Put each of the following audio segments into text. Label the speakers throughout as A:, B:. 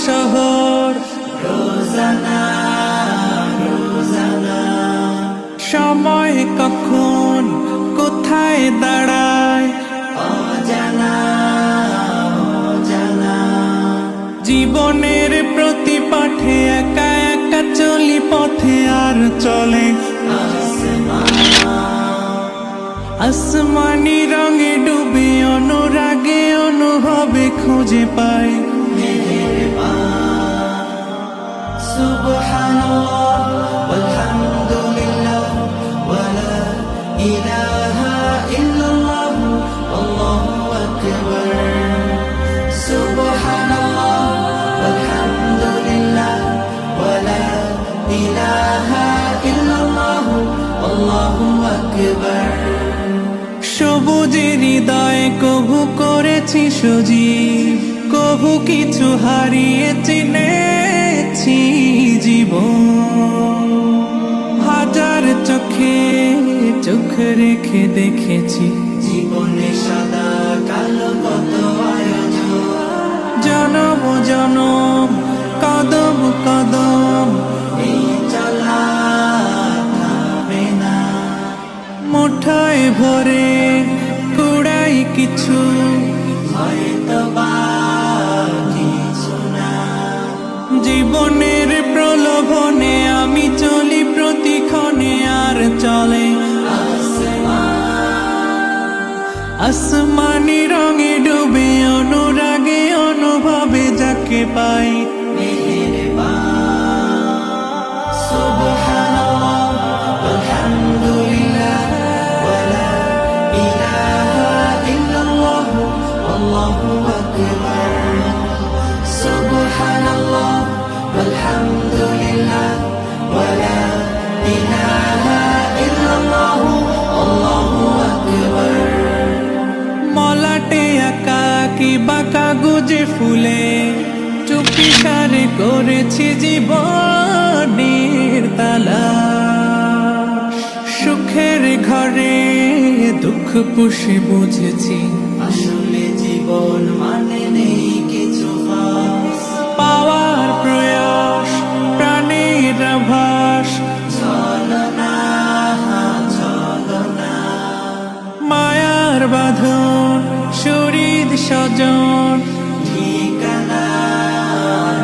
A: শহর
B: রোজানা রোজানা
A: সময় কখন কোথায় দাঁড়ায়
B: অজানা অজানা
A: জীবনের প্রতি পাঠে একা একা চলি পথে আর চলে আসমানি রঙে ডুবে অনুরাগে অনুভবে খুঁজে পাই
B: সুবহানাল্লাহ ওয়ালহামদুলিল্লাহ ওয়ালা ইলাহা ইল্লাল্লাহ আল্লাহু আকবার সুবহানাল্লাহ ওয়ালহামদুলিল্লাহ ওয়ালা ইলাহা ইল্লাল্লাহ আল্লাহু আকবার
A: সবুজের হৃদয় কভু করেছি সজীব কভু কিছু হারিয়ে চিনেছি জীবন হাজার চোখে চোখ রেখে দেখেছি
B: জীবনে সাদা কালো কত আয়োজন
A: জনম জনম কদম কদম
B: এই চলা থামে না
A: মুঠায় ভরে কুড়াই কিছু
B: হয়তো বা কিছু না
A: জীবনের প্রলোভনে আমি চলি প্রতিক্ষণে আর চলে আসমানি রঙে ডুবে অনুরাগে অনুভবে যাকে পাই
B: সুবহানাল্লাহ ওয়ালহামদুলিল্লাহ ওয়ালা ইলাহা ইল্লাল্লাহ আল্লাহু আকবার সুবহানাল্লাহ ওয়ালহামদুলিল্লাহ ওয়ালা ইলাহা ইল্লাল্লাহ আল্লাহু আকবার
A: মলাটে আঁকা কি বাঁকা গুজে ফুলে চুপি সারে করেছি জীবনের তালা সুখের ঘরে দুঃখ পুষে বুঝেছি
B: আসলে জীবন মানে নেই কিছু খাস
A: পাওয়ার প্রয়াস প্রাণের আভাস
B: ছলনা ছলনা
A: মায়ার বাঁধন শরীর স্বজন
B: ঠিকানা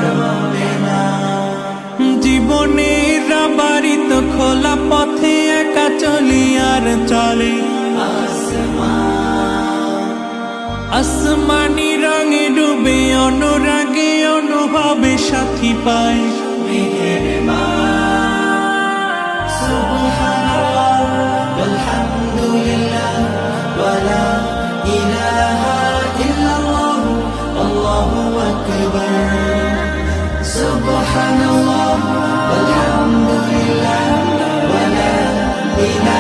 B: রবে না
A: জীবনের বাড়িত খোলা পথে একা চলি আর চলে আসমানি রঙে ডুবে অনুরাগে অনুভবে সাথী পায়
B: সুবহানাল্লাহ ওয়ালহামদুলিল্লাহ ওয়ালা ইলাহা ইল্লাল্লাহ আল্লাহু আকবার সুবহানাল্লাহ ওয়ালহামদুলিল্লাহ ওয়ালা ইলাহা